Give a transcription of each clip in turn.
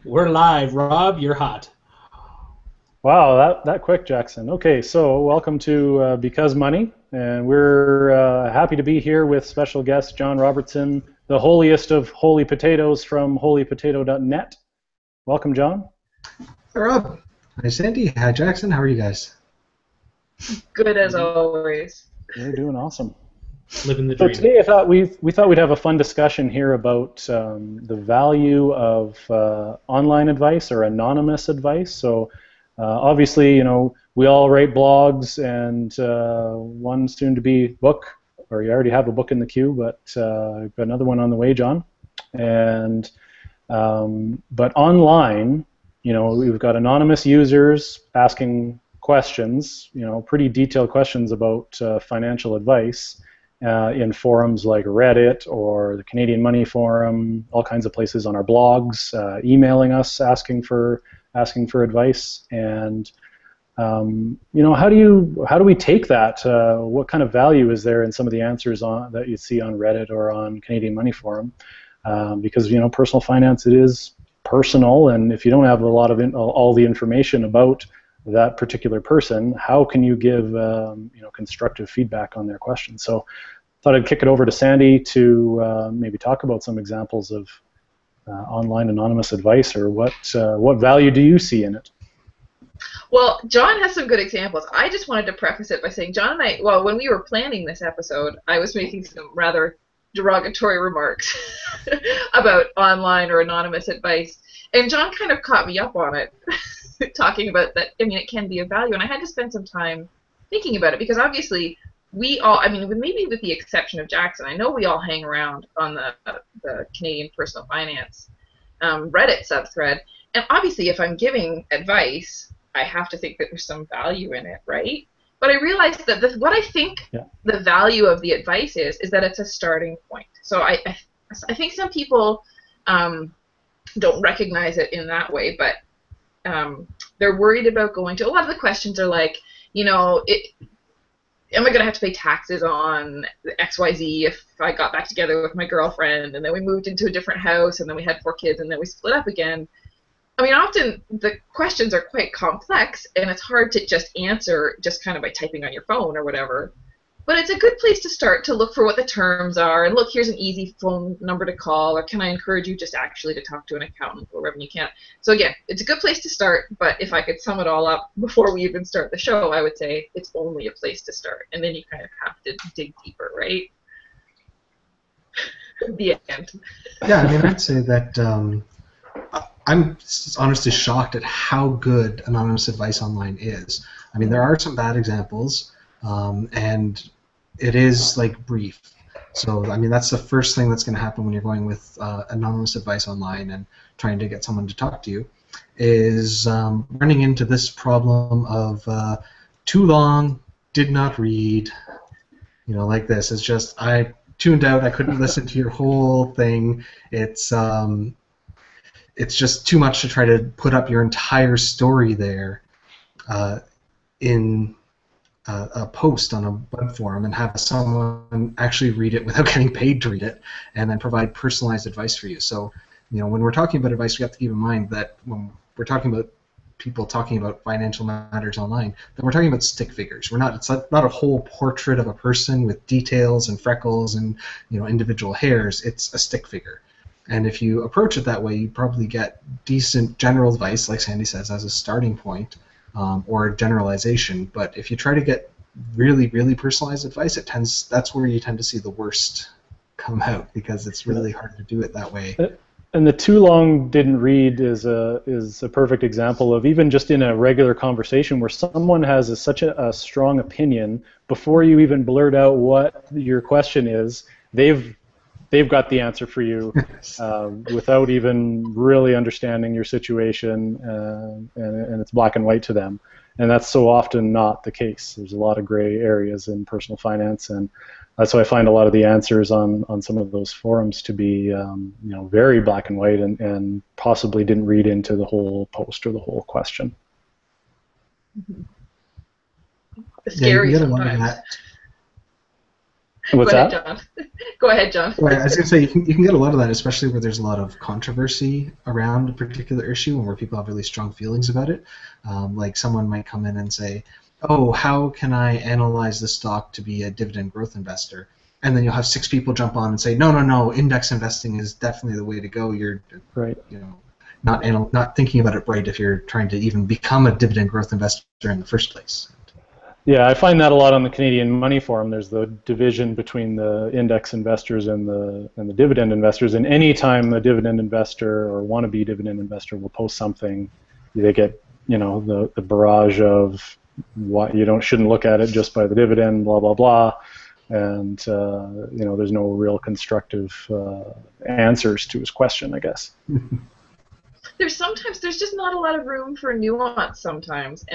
We're live. Rob, you're hot. Wow, that quick, Jackson. Okay, so welcome to Because Money, and we're happy to be here with special guest John Robertson, the holiest of holy potatoes from holypotato.net. Welcome, John. Hi, Rob. Hi, Sandy. Hi, Jackson. How are you guys? Good as always. We're doing awesome. Living the So dream. today, I thought we thought we'd have a fun discussion here about the value of online advice or anonymous advice. So obviously, we all write blogs, and one soon to be book, or you already have a book in the queue, but got another one on the way, John. And but online, we've got anonymous users asking questions, pretty detailed questions about financial advice in forums like Reddit or the Canadian Money Forum, all kinds of places on our blogs, emailing us asking for advice. And how do we take that? What kind of value is there in some of the answers that you see on Reddit or on Canadian Money Forum? Because personal finance, it is personal, and if you don't have a lot of all the information about that particular person, how can you give constructive feedback on their questions? So I thought I'd kick it over to Sandy to maybe talk about some examples of online anonymous advice, or what value do you see in it? Well, John has some good examples. I just wanted to preface it by saying John and I, well, when we were planning this episode, I was making some rather derogatory remarks about online or anonymous advice, and John kind of caught me up on it, talking about that. I mean, it can be of value, and I had to spend some time thinking about it because obviously we all, I mean, maybe with the exception of Jackson, I know we all hang around on the Canadian personal finance Reddit subthread, and obviously if I'm giving advice, I have to think that there's some value in it, right? But I realized that what I think the value of the advice is that it's a starting point. So I think some people don't recognize it in that way, but they're worried about going to, a lot of the questions are like, am I going to have to pay taxes on XYZ if I got back together with my girlfriend, and then we moved into a different house, and then we had 4 kids, and then we split up again? I mean, often the questions are quite complex, and it's hard to just answer just kind of by typing on your phone or whatever. But it's a good place to start to look for what the terms are, and look, here's an easy phone number to call, or can I encourage you just actually to talk to an accountant or wherever you can. So again, it's a good place to start, but if I could sum it all up before we even start the show, I would say it's only a place to start, and then you kind of have to dig deeper, right? The end. Yeah, I mean, I'd say that I'm honestly shocked at how good anonymous advice online is. I mean, there are some bad examples, and it is like brief. So, I mean, that's the first thing that's going to happen when you're going with anonymous advice online and trying to get someone to talk to you, is running into this problem of too long, did not read, like this. It's just, I tuned out, I couldn't listen to your whole thing. It's just too much to try to put up your entire story there in a post on a web forum and have someone actually read it without getting paid to read it, and then provide personalized advice for you. So, when we're talking about advice, we have to keep in mind that when we're talking about people talking about financial matters online, that we're talking about stick figures. It's not a whole portrait of a person with details and freckles and individual hairs. It's a stick figure. And if you approach it that way, you probably get decent general advice, like Sandy says, as a starting point, or a generalization. But if you try to get really, really personalized advice, that's where you tend to see the worst come out, because it's really hard to do it that way. And the too long didn't read is a perfect example of, even just in a regular conversation where someone has such a strong opinion, before you even blurt out what your question is, they've got the answer for you without even really understanding your situation, and it's black and white to them. And that's so often not the case. There's a lot of gray areas in personal finance, and that's why I find a lot of the answers on some of those forums to be very black and white, and possibly didn't read into the whole post or the whole question. Scary you get sometimes. a lot of that. What's Go ahead, that? John. Go ahead, John. Well, I was going to say, you can get a lot of that, especially where there's a lot of controversy around a particular issue and where people have really strong feelings about it. Like someone might come in and say, oh, how can I analyze the stock to be a dividend growth investor? And then you'll have 6 people jump on and say, no, no, no, index investing is definitely the way to go. You're, Right. not thinking about it right if you're trying to even become a dividend growth investor in the first place. Yeah, I find that a lot on the Canadian Money Forum. There's the division between the index investors and the dividend investors. And any time the dividend investor or wannabe dividend investor will post something, they get the barrage of what shouldn't look at it just by the dividend, blah blah blah, and there's no real constructive answers to his question, I guess. There's just not a lot of room for nuance sometimes,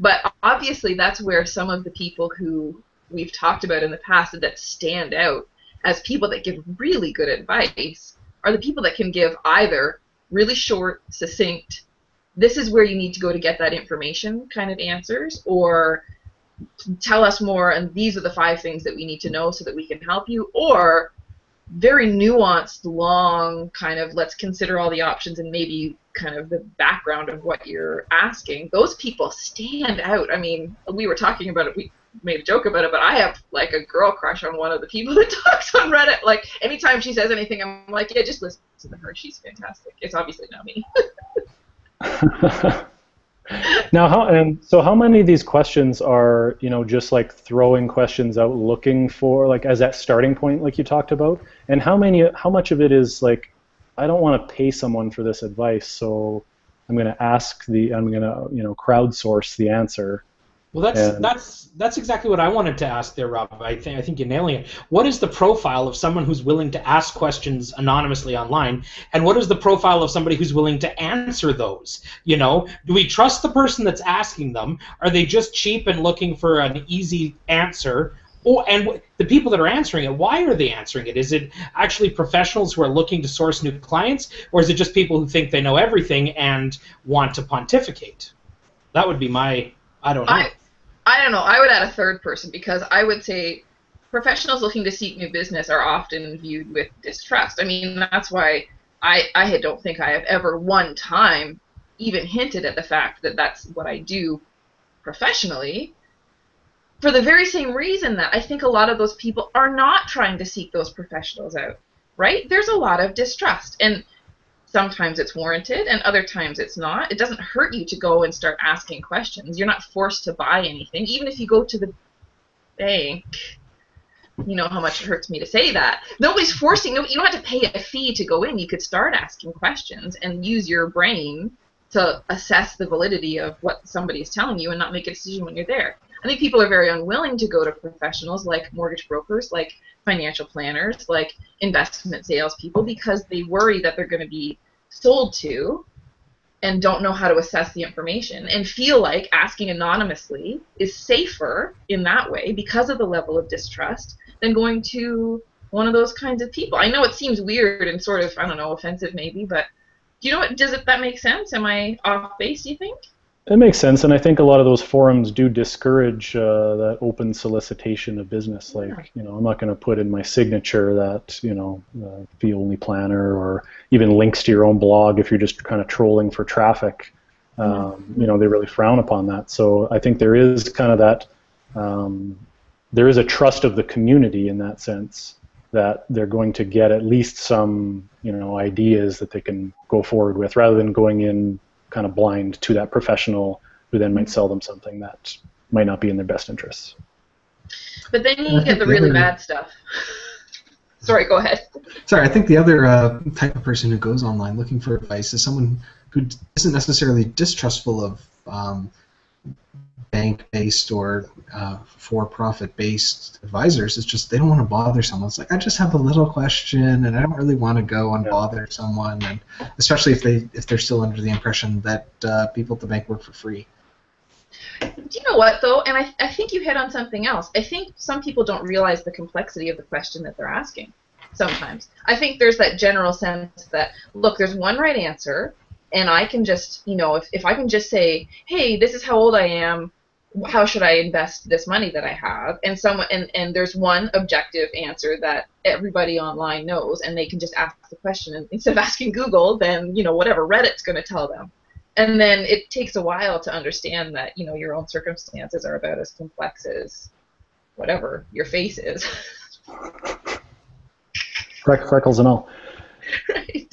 but obviously that's where some of the people who we've talked about in the past that stand out as people that give really good advice are the people that can give either really short, succinct, this is where you need to go to get that information kind of answers, or tell us more and these are the 5 things that we need to know so that we can help you, or very nuanced, long, kind of let's consider all the options and maybe kind of the background of what you're asking. Those people stand out. I mean, we were talking about it, we made a joke about it, but I have like a girl crush on one of the people that talks on Reddit. Like, anytime she says anything, I'm like, yeah, just listen to her. She's fantastic. It's obviously not me. Now, how many of these questions are, just like throwing questions out, looking for like as that starting point, like you talked about, and how much of it is like, I don't want to pay someone for this advice, so I'm going to crowdsource the answer. Well, that's exactly what I wanted to ask there, Rob. I think you're nailing it. What is the profile of someone who's willing to ask questions anonymously online, and what is the profile of somebody who's willing to answer those? Do we trust the person that's asking them? Are they just cheap and looking for an easy answer? And the people that are answering it, why are they answering it? Is it actually professionals who are looking to source new clients, or is it just people who think they know everything and want to pontificate? That would be my, I don't know. I don't know. I would add a third person, because I would say professionals looking to seek new business are often viewed with distrust. I mean, that's why I don't think I have ever one time even hinted at the fact that that's what I do professionally, for the very same reason that I think a lot of those people are not trying to seek those professionals out, right? There's a lot of distrust, and sometimes it's warranted, and other times it's not. It doesn't hurt you to go and start asking questions. You're not forced to buy anything. Even if you go to the bank, you know how much it hurts me to say that. Nobody's forcing. You don't have to pay a fee to go in. You could start asking questions and use your brain to assess the validity of what somebody is telling you and not make a decision when you're there. I think people are very unwilling to go to professionals like mortgage brokers, like financial planners, like investment salespeople, because they worry that they're going to be sold to and don't know how to assess the information, and feel like asking anonymously is safer in that way because of the level of distrust than going to one of those kinds of people. I know it seems weird and sort of, I don't know, offensive maybe, but do you know what, that make sense? Am I off base, do you think? It makes sense, and I think a lot of those forums do discourage that open solicitation of business. Like, I'm not going to put in my signature that, fee only planner, or even links to your own blog if you're just kind of trolling for traffic. They really frown upon that. So I think there is kind of that, there is a trust of the community in that sense, that they're going to get at least some, ideas that they can go forward with, rather than going in kind of blind to that professional who then might sell them something that might not be in their best interests. But then you get the really bad stuff. Sorry, go ahead. Sorry, I think the other type of person who goes online looking for advice is someone who isn't necessarily distrustful of bank-based or for-profit-based advisors. It's just they don't want to bother someone. It's like, I just have a little question, and I don't really want to go and bother someone, and especially if they're still under the impression that people at the bank work for free. Do you know what, though? And I think you hit on something else. I think some people don't realize the complexity of the question that they're asking sometimes. I think there's that general sense that, look, there's one right answer, and I can just, if I can just say, hey, this is how old I am, how should I invest this money that I have? And there's one objective answer that everybody online knows, and they can just ask the question. And instead of asking Google, then whatever Reddit's going to tell them. And then it takes a while to understand that your own circumstances are about as complex as whatever your face is. Freckles and all. Right.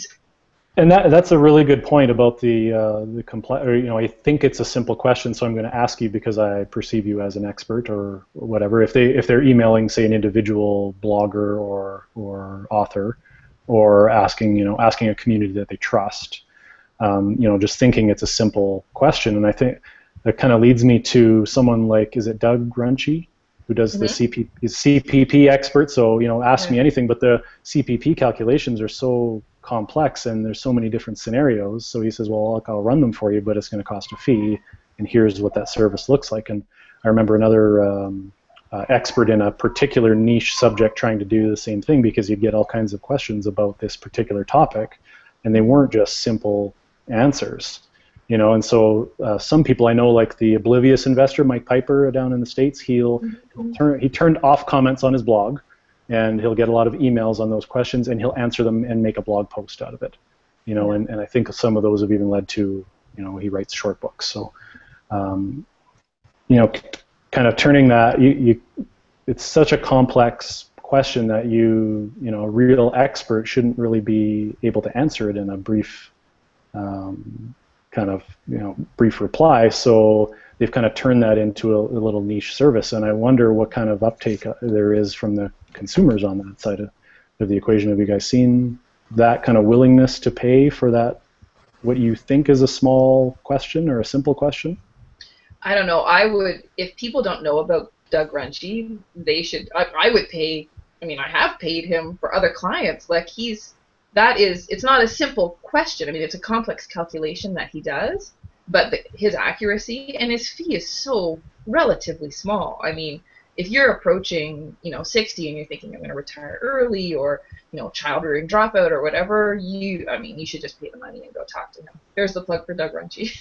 And that's a really good point about the complex. I think it's a simple question, so I'm going to ask you because I perceive you as an expert or whatever. If they're emailing, say, an individual blogger or author, or asking a community that they trust, just thinking it's a simple question, and I think that kind of leads me to someone like, is it Doug Runchi, who does the CPP expert? So ask me anything, but the CPP calculations are so complex and there's so many different scenarios. So he says, well, look, I'll run them for you, but it's going to cost a fee, and here's what that service looks like. And I remember another expert in a particular niche subject trying to do the same thing, because you'd get all kinds of questions about this particular topic, and they weren't just simple answers. And so some people I know, like the oblivious investor, Mike Piper down in the States, he turned off comments on his blog, and he'll get a lot of emails on those questions, and he'll answer them and make a blog post out of it. And I think some of those have even led to, he writes short books. So, kind of turning that, it's such a complex question that a real expert shouldn't really be able to answer it in a brief brief reply. So they've kind of turned that into a little niche service, and I wonder what kind of uptake there is from the consumers on that side of the equation. Have you guys seen that kind of willingness to pay for that, what you think is a small question or a simple question? I don't know. If people don't know about Doug Runchi, they should. I would pay. I mean, I have paid him for other clients. Like it's not a simple question. I mean, it's a complex calculation that he does, but his accuracy and his fee is so relatively small. I mean, if you're approaching 60 and you're thinking, I'm going to retire early, or child rearing dropout or whatever, you should just pay the money and go talk to him. There's the plug for Doug Runchi.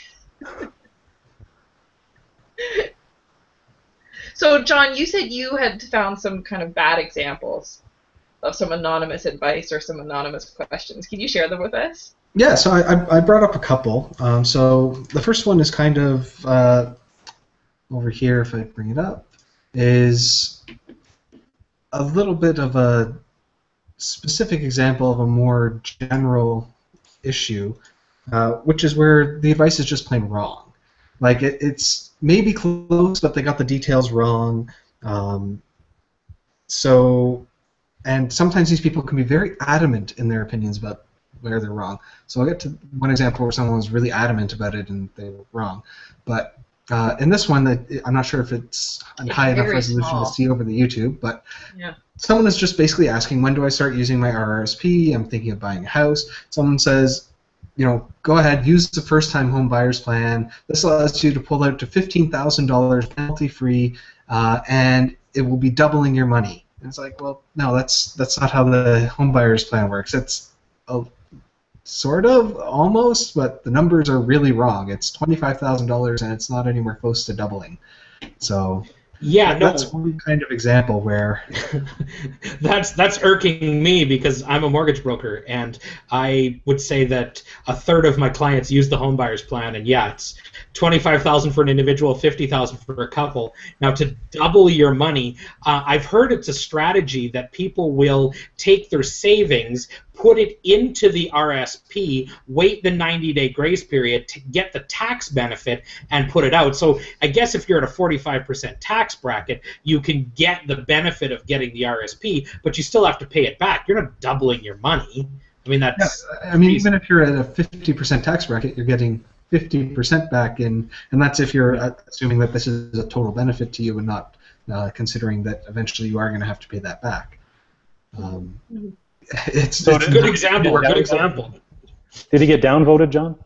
So, John, you said you had found some kind of bad examples of some anonymous advice or some anonymous questions. Can you share them with us? Yeah, so I brought up a couple. So the first one is kind of over here, if I bring it up, is a little bit of a specific example of a more general issue, which is where the advice is just plain wrong. Like it's maybe close, but they got the details wrong. And sometimes these people can be very adamant in their opinions about where they're wrong. So I'll get to one example where someone was really adamant about it and they were wrong. But in this one, I'm not sure if it's high enough resolution to see over the YouTube, but someone is just basically asking, when do I start using my RRSP? I'm thinking of buying a house. Someone says, go ahead, use the first-time home buyer's plan. This allows you to pull out to $15,000 penalty-free, and it will be doubling your money. And it's like, well, no, that's not how the home buyer's plan works. It's sort of, almost, but the numbers are really wrong. It's $25,000, and it's not anywhere close to doubling. So that's one kind of example where that's irking me, because I'm a mortgage broker, and I would say that a third of my clients use the home buyer's plan, and it's $25,000 for an individual, $50,000 for a couple. Now, to double your money, I've heard it's a strategy that people will take their savings, put it into the RSP, wait the 90-day grace period to get the tax benefit, and put it out. So I guess if you're at a 45% tax bracket, you can get the benefit of getting the RSP, but you still have to pay it back. You're not doubling your money. I mean, even if you're at a 50% tax bracket, you're getting 50% back, and that's if you're assuming that this is a total benefit to you and not considering that eventually you are going to have to pay that back. It's a good example. Good example. Did he get downvoted, John?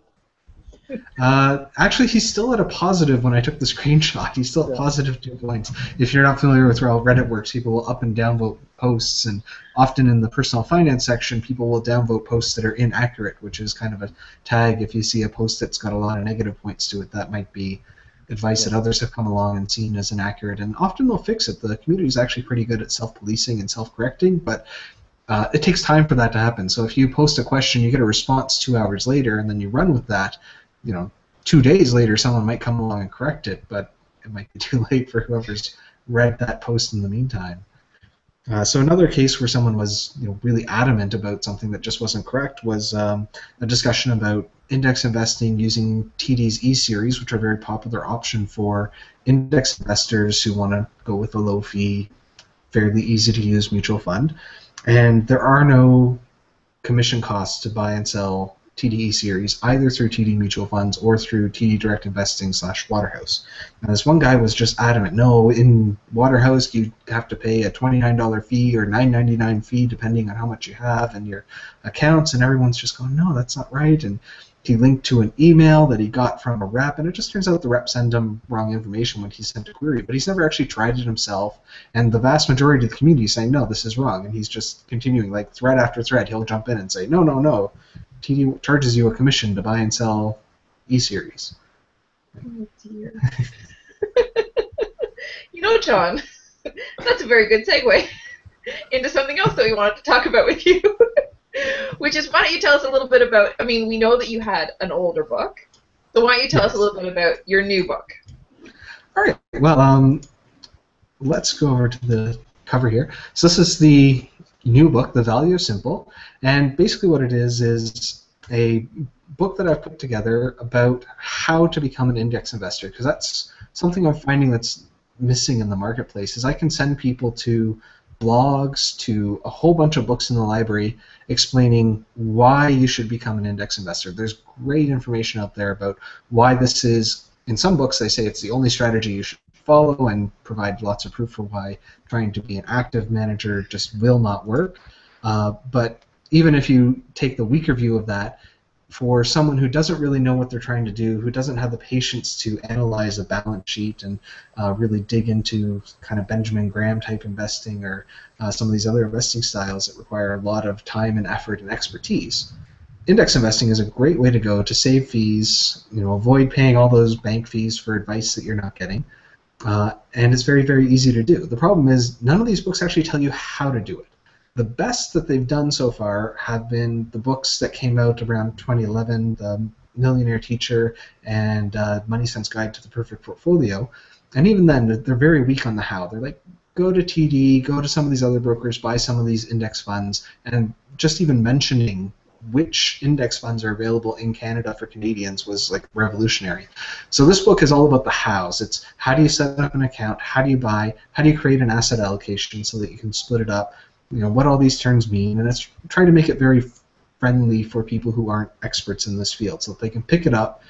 Actually, he's still at a positive when I took the screenshot. He's still at positive 2 points. If you're not familiar with how Reddit works, people will up and downvote posts, and often in the personal finance section, people will downvote posts that are inaccurate, which is kind of a tag. If you see a post that's got a lot of negative points to it, that might be advice that others have come along and seen as inaccurate, and often they'll fix it. The community is actually pretty good at self-policing and self-correcting, but it takes time for that to happen. So if you post a question, you get a response 2 hours later, and then you run with that, 2 days later someone might come along and correct it, but it might be too late for whoever's read that post in the meantime. So another case where someone was really adamant about something that just wasn't correct was a discussion about index investing using TD's E-Series, which are a very popular option for index investors who want to go with a low-fee, fairly easy-to-use mutual fund. And there are no commission costs to buy and sell TD E-Series, either through TD Mutual Funds or through TD Direct Investing / Waterhouse. Now, this one guy was just adamant, no, in Waterhouse you have to pay a $29 fee or $9.99 fee depending on how much you have in your accounts, and everyone's just going, no, that's not right. And he linked to an email that he got from a rep, and it just turns out the rep sent him wrong information when he sent a query, but he's never actually tried it himself, and the vast majority of the community is saying, no, this is wrong, and he's just continuing, like thread after thread, he'll jump in and say, no, no, no, TD charges you a commission to buy and sell E-Series. Oh, dear. John, that's a very good segue into something else that we wanted to talk about with you, which is, why don't you tell us a little bit about, we know that you had an older book, so why don't you tell us a little bit about your new book? All right, well, let's go over to the cover here. So this is the new book, The Value of Simple, and basically what it is a book that I've put together about how to become an index investor, because that's something I'm finding that's missing in the marketplace, is I can send people to blogs, to a whole bunch of books in the library explaining why you should become an index investor. There's great information out there about why this is. In some books they say it's the only strategy you should follow and provide lots of proof for why trying to be an active manager just will not work. But even if you take the weaker view of that, for someone who doesn't really know what they're trying to do, who doesn't have the patience to analyze a balance sheet and really dig into kind of Benjamin Graham type investing or some of these other investing styles that require a lot of time and effort and expertise, index investing is a great way to go to save fees, avoid paying all those bank fees for advice that you're not getting, and it's very, very easy to do. The problem is none of these books actually tell you how to do it. The best that they've done so far have been the books that came out around 2011, The Millionaire Teacher and Money Sense Guide to the Perfect Portfolio, and even then they're very weak on the how. They're like, go to TD, go to some of these other brokers, buy some of these index funds, and just even mentioning which index funds are available in Canada for Canadians was like revolutionary. So this book is all about the hows. It's how do you set up an account, how do you buy, how do you create an asset allocation so that you can split it up, what all these terms mean, and it's trying to make it very friendly for people who aren't experts in this field so that they can pick it up,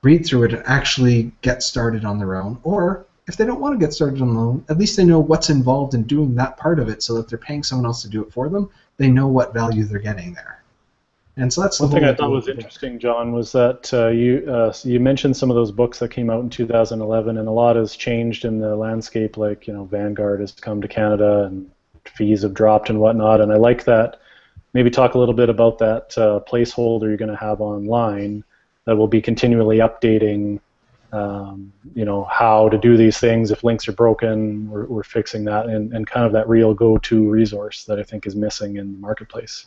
read through it, and actually get started on their own. Or if they don't want to get started on their own, at least they know what's involved in doing that part of it so that they're paying someone else to do it for them. They know what value they're getting there. And so that's one thing I thought was interesting, John, was that you mentioned some of those books that came out in 2011, and a lot has changed in the landscape. Like Vanguard has come to Canada, and fees have dropped and whatnot. And I like that. Maybe talk a little bit about that placeholder you're going to have online that will be continually updating. How to do these things. If links are broken, we're fixing that, and kind of that real go-to resource that I think is missing in the marketplace.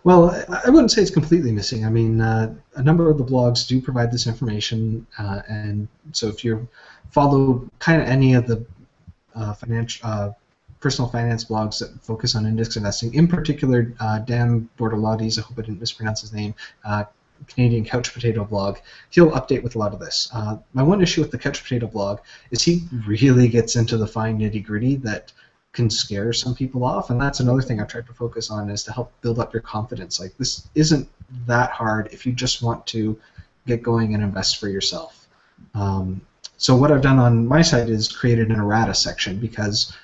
Well, I wouldn't say it's completely missing. A number of the blogs do provide this information, and so if you follow kind of any of the personal finance blogs that focus on index investing, in particular Dan Bortolotti's, I hope I didn't mispronounce his name, Canadian Couch Potato blog, he'll update with a lot of this. My one issue with the Couch Potato blog is he really gets into the fine nitty-gritty that can scare some people off, and that's another thing I've tried to focus on, is to help build up your confidence. Like, this isn't that hard if you just want to get going and invest for yourself. So what I've done on my site is created an errata section, because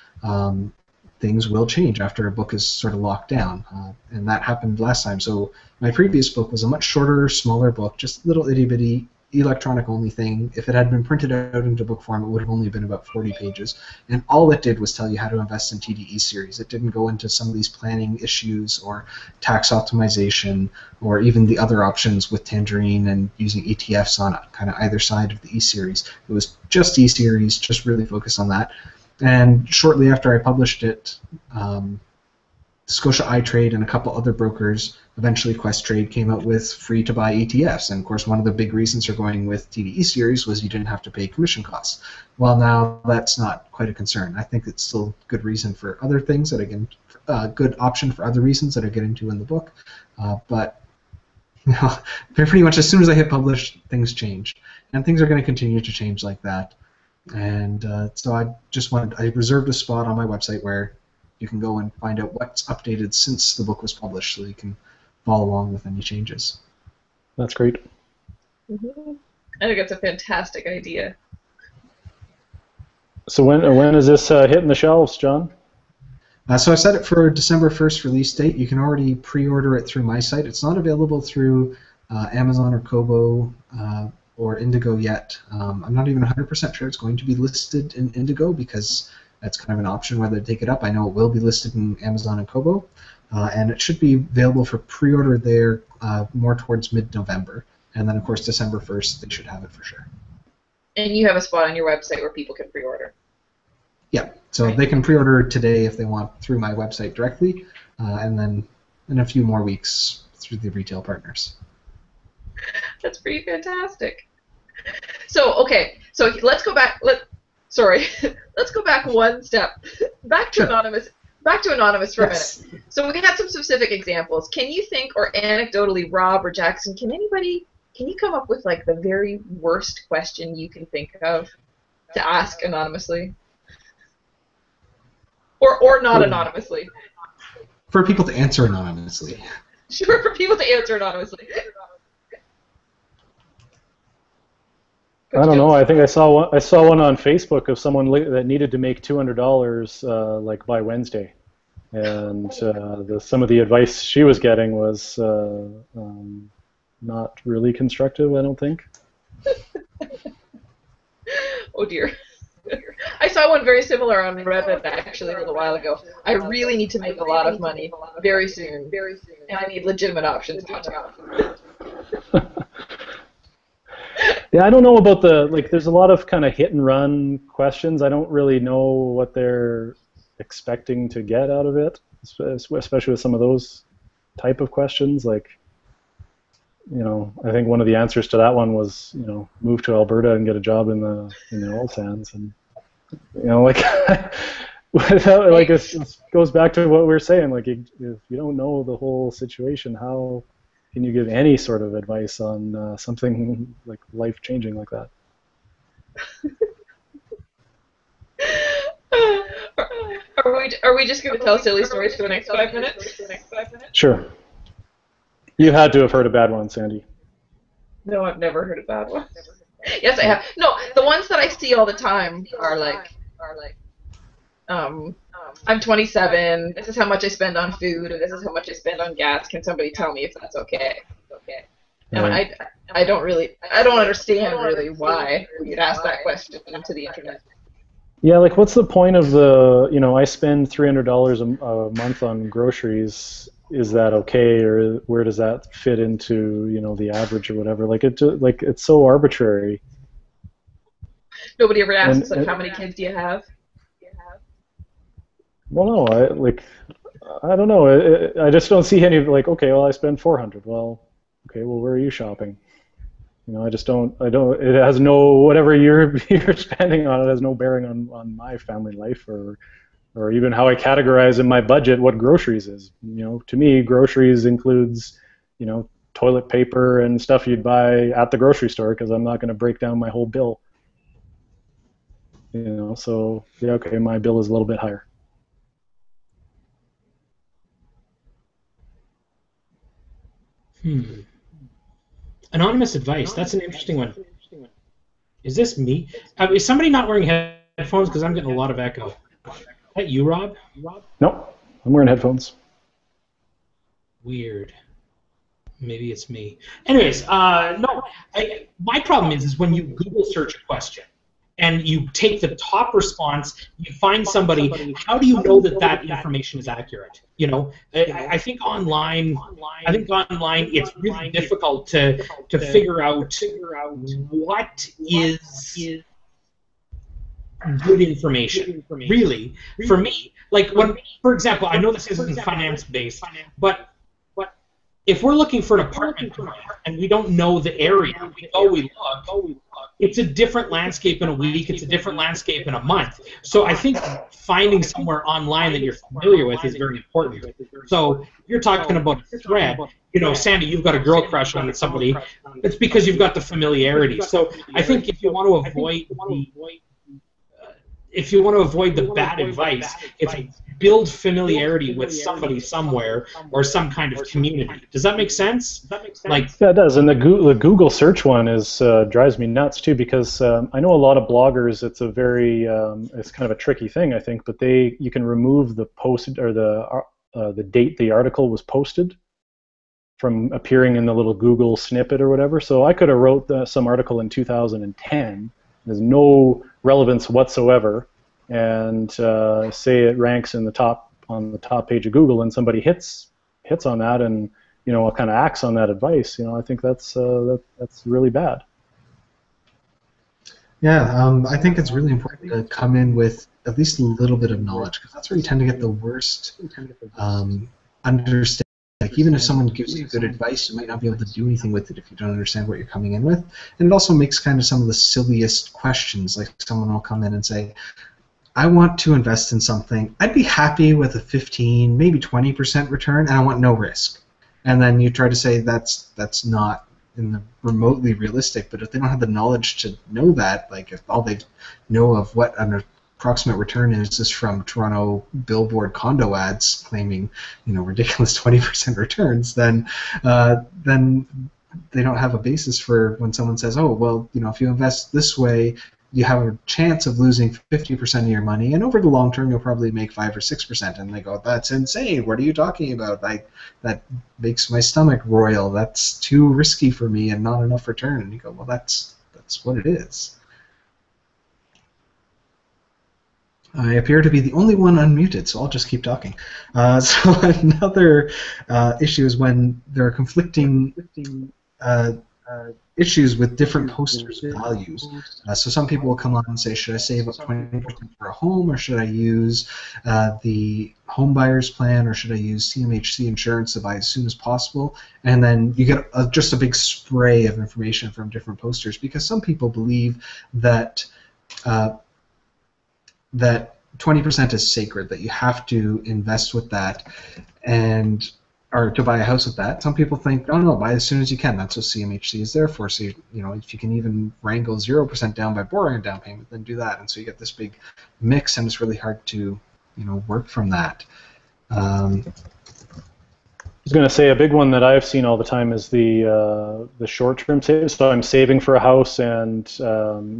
things will change after a book is sort of locked down, and that happened last time. So my previous book was a much shorter, smaller book, just little itty-bitty electronic only thing. If it had been printed out into book form, it would have only been about 40 pages. And all it did was tell you how to invest in TDE series. It didn't go into some of these planning issues or tax optimization or even the other options with Tangerine and using ETFs on kind of either side of the E-series. It was just E-series, just really focused on that. And shortly after I published it, Scotia iTrade and a couple other brokers, eventually Questrade, came out with free-to-buy ETFs. And of course, one of the big reasons for going with TDE series was you didn't have to pay commission costs. Well, now that's not quite a concern. I think it's still a good reason for other things that I get, good option for other reasons that I get into in the book. But you know, pretty much as soon as I hit publish, things changed, and things are going to continue to change like that. And so I reserved a spot on my website where you can go and find out what's updated since the book was published, so you can follow along with any changes. That's great. Mm-hmm. I think it's a fantastic idea. So when is this hitting the shelves, John? So I set it for December 1st release date. You can already pre-order it through my site. It's not available through Amazon or Kobo or Indigo yet. I'm not even 100% sure it's going to be listed in Indigo because that's kind of an option whether to take it up. I know it will be listed in Amazon and Kobo, and it should be available for pre-order there more towards mid-November. And then, of course, December 1st, they should have it for sure. And you have a spot on your website where people can pre-order. Yeah, so they can pre-order today if they want through my website directly, and then in a few more weeks through the retail partners. That's pretty fantastic. So, okay, so let's go back. Let's go back one step. Back to anonymous. Back to anonymous for a minute. So we had some specific examples. Can you think, or anecdotally, Rob or Jackson, can you come up with like the very worst question you can think of to ask anonymously, or not anonymously? For people to answer anonymously. Sure, for people to answer anonymously. I don't know. I think I saw one on Facebook of someone that needed to make $200 like by Wednesday, and some of the advice she was getting was not really constructive. I don't think. Oh dear. I saw one very similar on Reddit actually a little while ago. I really need to make a lot of money very soon, and I need legitimate options. Yeah, I don't know about there's a lot of kind of hit and run questions. I don't really know what they're expecting to get out of it, especially with some of those type of questions. Like, you know, I think one of the answers to that one was, you know, move to Alberta and get a job in the oil sands, and you know, like, like it goes back to what we were saying. Like, if you don't know the whole situation, how can you give any sort of advice on something like life-changing like that? Are we just going to tell silly stories for the next 5 minutes? Sure. You had to have heard a bad one, Sandy. No, I've never heard a bad one. Yes, I have. No, the ones that I see all the time are like, I'm 27, this is how much I spend on food, and this is how much I spend on gas. Can somebody tell me if that's okay? And Right. I don't understand really why you'd ask that question to the internet. Yeah, like what's the point of you know, I spend $300 a month on groceries, is that okay, or where does that fit into, you know, the average or whatever? Like it's so arbitrary. Nobody ever asks, like, how many kids do you have? Well, no, I don't know. I just don't see any, like, okay, well, I spend $400. Well, okay, well, where are you shopping? You know, it has no, whatever you're spending on it has no bearing on my family life or even how I categorize in my budget what groceries is. You know, to me, groceries includes, you know, toilet paper and stuff you'd buy at the grocery store, because I'm not going to break down my whole bill. You know, so, yeah, okay, my bill is a little bit higher. Anonymous advice. That's an interesting one. Is this me? Is somebody not wearing headphones? Because I'm getting a lot of echo. Is that you, Rob? Nope, I'm wearing headphones. Weird. Maybe it's me. Anyways, no. My problem is when you Google search a question and you take the top response, you find somebody. How do you know that that information is accurate? You know, I think online, it's really difficult to figure out what is good information. Really, for me, like when, for example, I know this isn't finance based, but if we're looking for an apartment and we don't know the area, we look, it's a different landscape in a week, it's a different landscape in a month. So I think finding somewhere online that you're familiar with is very important. So if you're talking about a thread, you know, Sandy, you've got a girl crush on somebody, it's because you've got the familiarity. So I think if you want to avoid the bad advice, it's build familiarity with somebody somewhere or some kind of community. Does that make sense? Like, yeah, it does. And the Google search one is drives me nuts too, because I know a lot of bloggers. It's a very it's kind of a tricky thing, I think. But you can remove the post or the date the article was posted from appearing in the little Google snippet or whatever. So I could have wrote some article in 2010. There's no relevance whatsoever, and say it ranks in the top on the top page of Google, and somebody hits on that, and you know, kind of acts on that advice. You know, I think that's really bad. Yeah, I think it's really important to come in with at least a little bit of knowledge, because that's where you tend to get the worst understanding. Like, even if someone gives you good advice, you might not be able to do anything with it if you don't understand what you're coming in with. And it also makes kind of some of the silliest questions. Like, someone will come in and say, I want to invest in something. I'd be happy with a 15, maybe 20% return, and I want no risk. And then you try to say that's not in the remotely realistic, but if they don't have the knowledge to know that, like if all they know of what an approximate return is from Toronto billboard condo ads claiming, you know, ridiculous 20% returns, then they don't have a basis for when someone says, oh, well, you know, if you invest this way, you have a chance of losing 50% of your money, and over the long term, you'll probably make 5 or 6%. And they go, that's insane. What are you talking about? That makes my stomach roil. That's too risky for me and not enough return. And you go, well, that's what it is. I appear to be the only one unmuted, so I'll just keep talking. So another issue is when there are conflicting issues with different posters' values. So some people will come on and say, should I save up 20% for a home, or should I use the home buyer's plan, or should I use CMHC insurance to buy as soon as possible? And then you get just a big spray of information from different posters, because some people believe that that 20% is sacred, that you have to invest with that, or to buy a house with that. Some people think, oh no, buy as soon as you can. That's what CMHC is there for. So you know, if you can even wrangle 0% down by borrowing a down payment, then do that. And so you get this big mix, and it's really hard to, you know, work from that. I was going to say a big one that I've seen all the time is the short-term savings. So I'm saving for a house, and you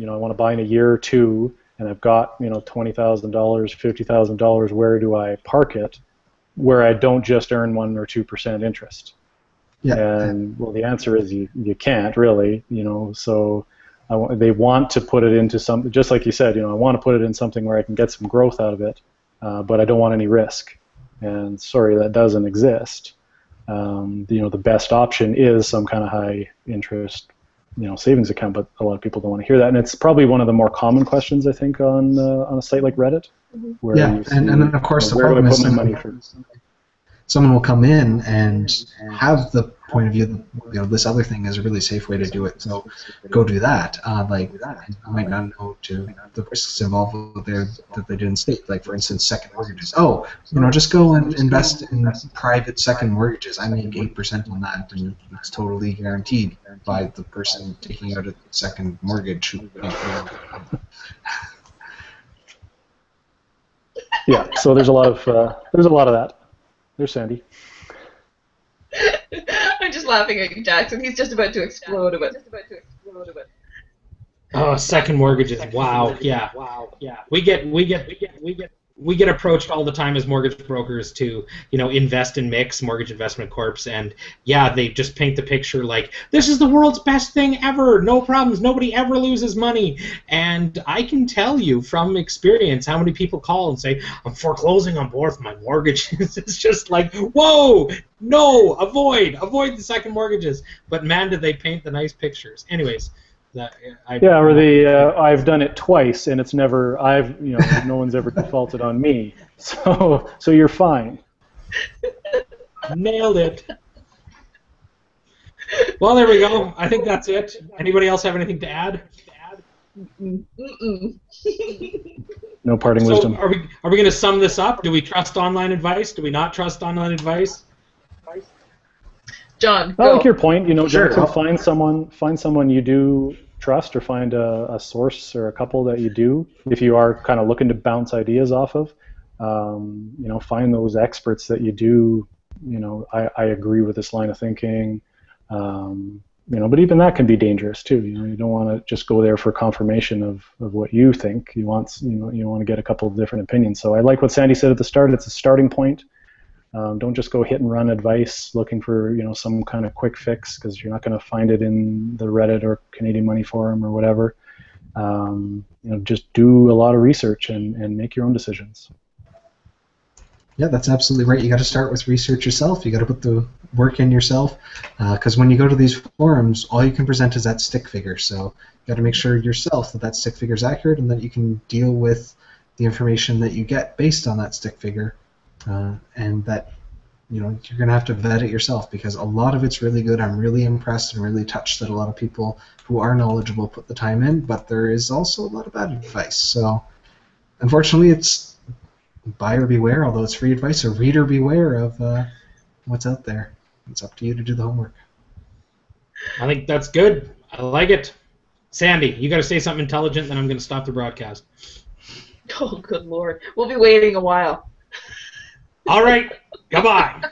know, I want to buy in a year or two, and I've got, you know, $20,000, $50,000. Where do I park it, where I don't just earn 1 or 2% interest? Yeah. And well, the answer is you can't really, you know. So they want to put it into something, just like you said, you know, I want to put it in something where I can get some growth out of it, but I don't want any risk. And sorry, that doesn't exist. You know, the best option is some kind of high interest, you know, savings account, but a lot of people don't want to hear that, and it's probably one of the more common questions, I think, on a site like Reddit. Where yeah, and then of course the problem is someone will come in and have the point of view that, you know, this other thing is a really safe way to do it, so go do that. Like, you might not know the risks involved that they didn't state. Like, for instance, second mortgages. Oh, you know, just go and invest in private second mortgages. I make 8% on that, and it's totally guaranteed by the person taking out a second mortgage. Yeah, so there's a lot of that. There's Sandy. I'm just laughing at Jackson. He's just about to explode a bit. Oh, second mortgages. Wow. Yeah. We get we get approached all the time as mortgage brokers to, invest in Mix, Mortgage Investment Corps, and yeah, they just paint the picture like, this is the world's best thing ever, no problems, nobody ever loses money. And I can tell you from experience how many people call and say, I'm foreclosing on both my mortgages. It's just like, whoa, no, avoid the second mortgages. But man, did they paint the nice pictures. Anyways. I've done it twice and it's never no one's ever defaulted on me, so you're fine. Nailed it. Well, there we go. I think that's it. Anybody else have anything to add? No parting wisdom. Are we going to sum this up? Do we trust online advice? Do we not trust online advice? John, I like your point. Sure. Johnson, find someone you do trust, or find a source or a couple that you do. If you are kind of looking to bounce ideas off of, find those experts that you do. I agree with this line of thinking. But even that can be dangerous too. You don't want to just go there for confirmation of what you think. You want to get a couple of different opinions. So I like what Sandy said at the start. It's a starting point. Don't just go hit and run advice looking for some kind of quick fix, because you're not going to find it in the Reddit or Canadian Money Forum or whatever. Just do a lot of research and make your own decisions. Yeah, that's absolutely right. You got to start with research yourself. You got to put the work in yourself, because when you go to these forums, all you can present is that stick figure. So you got to make sure yourself that stick figure is accurate, and that you can deal with the information that you get based on that stick figure. And that you're going to have to vet it yourself, because a lot of it's really good. I'm really impressed and really touched that a lot of people who are knowledgeable put the time in, but there is also a lot of bad advice. So unfortunately, it's buyer beware, although it's free advice, or reader beware of what's out there. It's up to you to do the homework. I think that's good. I like it. Sandy, you got to say something intelligent, then I'm going to stop the broadcast. Oh, good Lord. We'll be waiting a while. All right. Goodbye.